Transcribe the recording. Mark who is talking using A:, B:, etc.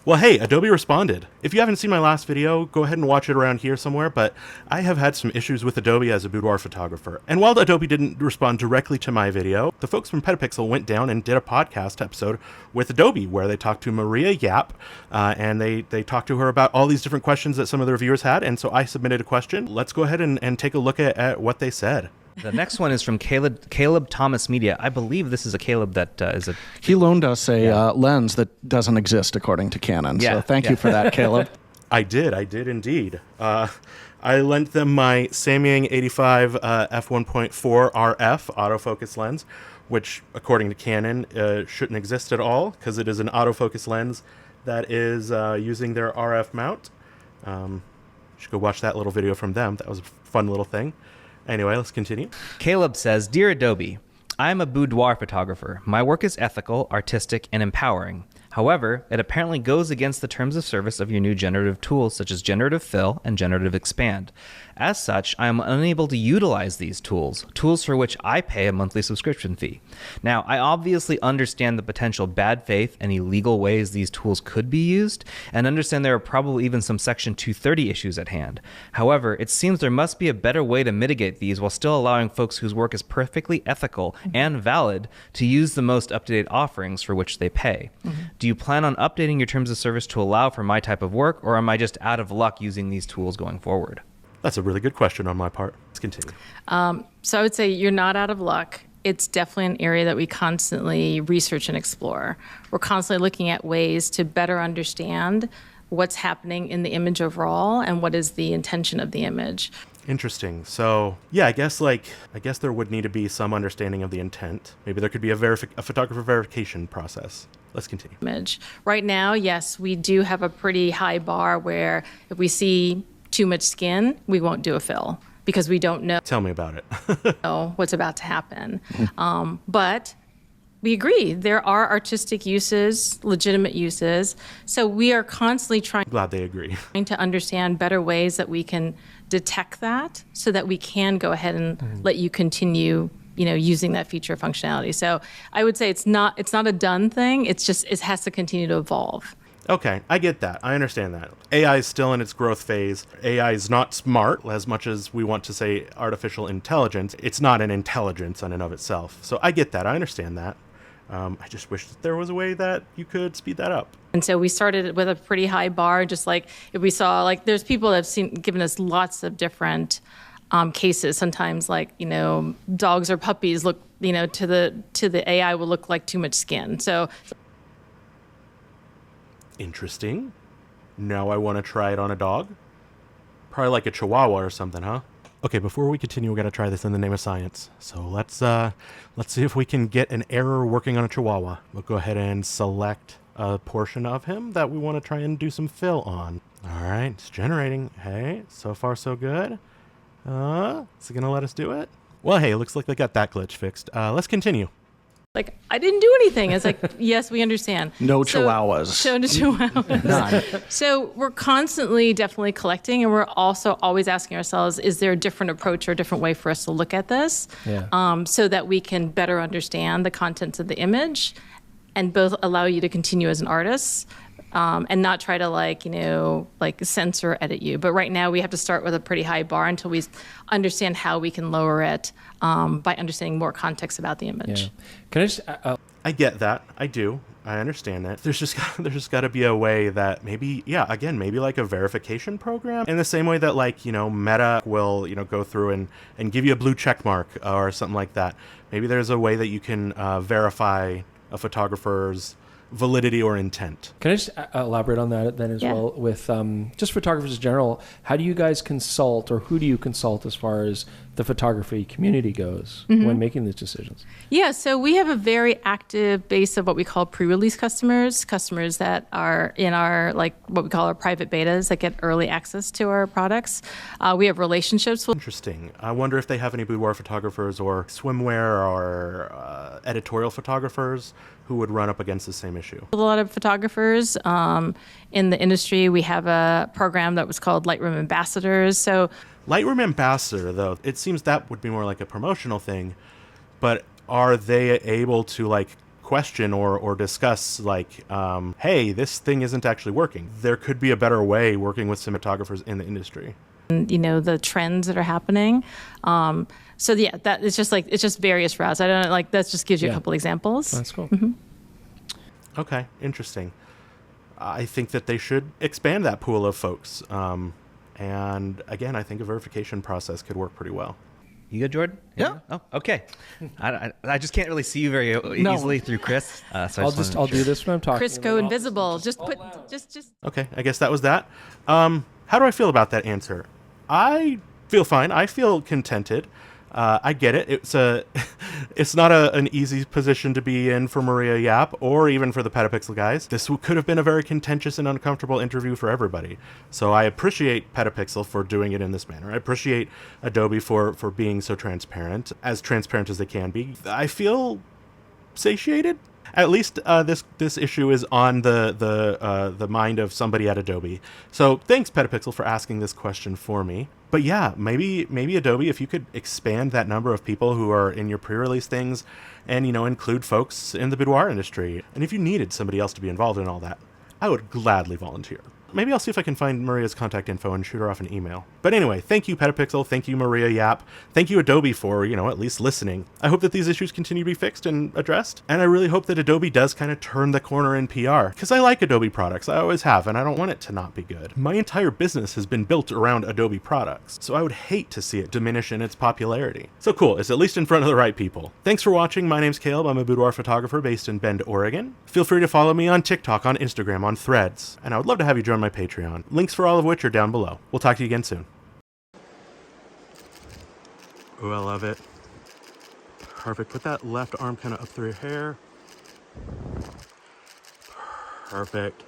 A: Well, hey, Adobe responded. If you haven't seen my last video, go ahead and watch it around here somewhere, but I have had some issues with Adobe as a boudoir photographer. And while Adobe didn't respond directly to my video, the folks from Petapixel went down and did a podcast episode with Adobe where they talked to Maria Yap, and they talked to her about all these different questions that some of the reviewers had, and so I submitted a question. Let's go ahead and take a look at what they said.
B: The next one is from Caleb Thomas Media. I believe this is a Caleb that is a...
C: He loaned us a lens that doesn't exist according to Canon. So thank you for that, Caleb.
A: I did indeed. I lent them my Samyang 85 f1.4 RF autofocus lens, which according to Canon shouldn't exist at all because it is an autofocus lens that is using their RF mount. You should go watch that little video from them. That was a fun little thing. Anyway, let's continue.
B: Caleb says, Dear Adobe, I am a boudoir photographer. My work is ethical, artistic, and empowering. However, it apparently goes against the terms of service of your new generative tools such as generative fill and generative expand. As such, I am unable to utilize these tools for which I pay a monthly subscription fee. Now, I obviously understand the potential bad faith and illegal ways these tools could be used, and understand there are probably even some Section 230 issues at hand. However, it seems there must be a better way to mitigate these while still allowing folks whose work is perfectly ethical and valid to use the most up-to-date offerings for which they pay. Do you plan on updating your terms of service to allow for my type of work, or am I just out of luck using these tools going forward?
A: That's a really good question on my part. Let's continue.
D: So I would say you're not out of luck. It's definitely an area that we constantly research and explore. We're constantly looking at ways to better understand what's happening in the image overall and what is the intention of the image.
A: Interesting. So, yeah, I guess there would need to be some understanding of the intent. Maybe there could be a photographer verification process. Let's continue.
D: Image. Right now, yes, we do have a pretty high bar where if we see too much skin, we won't do a fill because we don't know.
A: Tell me about it.
D: What's about to happen. But we agree, there are artistic uses, legitimate uses. So we are constantly
A: Glad they agree.
D: trying to understand better ways that we can detect that so that we can go ahead and let you continue using that feature functionality. So I would say it's not a done thing. It's just, it has to continue to evolve.
A: Okay, I get that. I understand that. AI is still in its growth phase. AI is not smart as much as we want to say artificial intelligence. It's not an intelligence in and of itself. So I get that. I understand that. I just wish that there was a way that you could speed that up.
D: And so we started with a pretty high bar, just like if we saw, there's people that have given us lots of different cases. Sometimes dogs or puppies look, to the AI will look like too much skin. So
A: interesting. Now I want to try it on a dog. Probably like a Chihuahua or something, huh? Okay, before we continue, we're going to try this in the name of science. So let's see if we can get an error working on a Chihuahua. We'll go ahead and select a portion of him that we want to try and do some fill on. All right, it's generating. Hey, so far so good. Is it going to let us do it? Well, hey, looks like they got that glitch fixed. Let's continue.
D: I didn't do anything. It's yes, we understand.
C: No chihuahuas.
D: No chihuahuas.
C: None.
D: So we're constantly definitely collecting, and we're also always asking ourselves, is there a different approach or a different way for us to look at this?
B: Yeah.
D: So that we can better understand the contents of the image and both allow you to continue as an artist and not try to censor or edit you. But right now we have to start with a pretty high bar until we understand how we can lower it by understanding more context about the image.
B: Yeah. Can I just...
A: I get that. I do. I understand that. There's just got to be a way that maybe like a verification program in the same way that Meta will, go through and give you a blue check mark or something like that. Maybe there's a way that you can verify a photographer's validity or intent.
E: Can I just elaborate on that then as well with just photographers in general? How do you guys consult, or who do you consult as far as the photography community goes when making these decisions?
D: Yeah, so we have a very active base of what we call pre-release customers that are in our what we call our private betas that get early access to our products. We have relationships with...
A: Interesting. I wonder if they have any boudoir photographers or swimwear or editorial photographers who would run up against the same issue.
D: A lot of photographers in the industry. We have a program that was called Lightroom Ambassadors. So
A: Lightroom Ambassador, though, it seems that would be more like a promotional thing, but are they able to question or discuss like, hey, this thing isn't actually working. There could be a better way working with cinematographers in the industry.
D: The trends that are happening. So yeah, that it's just various routes. I don't know, like that just gives you a couple examples.
E: That's cool.
D: Mm-hmm.
A: Okay, interesting. I think that they should expand that pool of folks. And again, I think a verification process could work pretty well.
B: You good, Jordan?
C: Yeah.
B: Oh, okay. I just can't really see you very easily through Chris. So
E: I'll do this when I'm talking.
D: Chris, go invisible. Just
A: Okay, I guess that was that. How do I feel about that answer? I feel fine. I feel contented. I get it. It's not an easy position to be in for Maria Yap or even for the Petapixel guys. This could have been a very contentious and uncomfortable interview for everybody. So I appreciate Petapixel for doing it in this manner. I appreciate Adobe for being so transparent as they can be. I feel satiated. At least this issue is on the mind of somebody at Adobe. So thanks, Petapixel, for asking this question for me. But yeah, maybe Adobe, if you could expand that number of people who are in your pre-release things and, include folks in the boudoir industry. And if you needed somebody else to be involved in all that, I would gladly volunteer. Maybe I'll see if I can find Maria's contact info and shoot her off an email. But anyway, thank you, Petapixel. Thank you, Maria Yap. Thank you, Adobe, for, at least listening. I hope that these issues continue to be fixed and addressed. And I really hope that Adobe does kind of turn the corner in PR. Because I like Adobe products. I always have, and I don't want it to not be good. My entire business has been built around Adobe products. So I would hate to see it diminish in its popularity. So cool, it's at least in front of the right people. Thanks for watching. My name's Caleb. I'm a boudoir photographer based in Bend, Oregon. Feel free to follow me on TikTok, on Instagram, on Threads. And I would love to have you join my Patreon. Links for all of which are down below. We'll talk to you again soon. Oh, I love it. Perfect. Put that left arm kind of up through your hair. Perfect.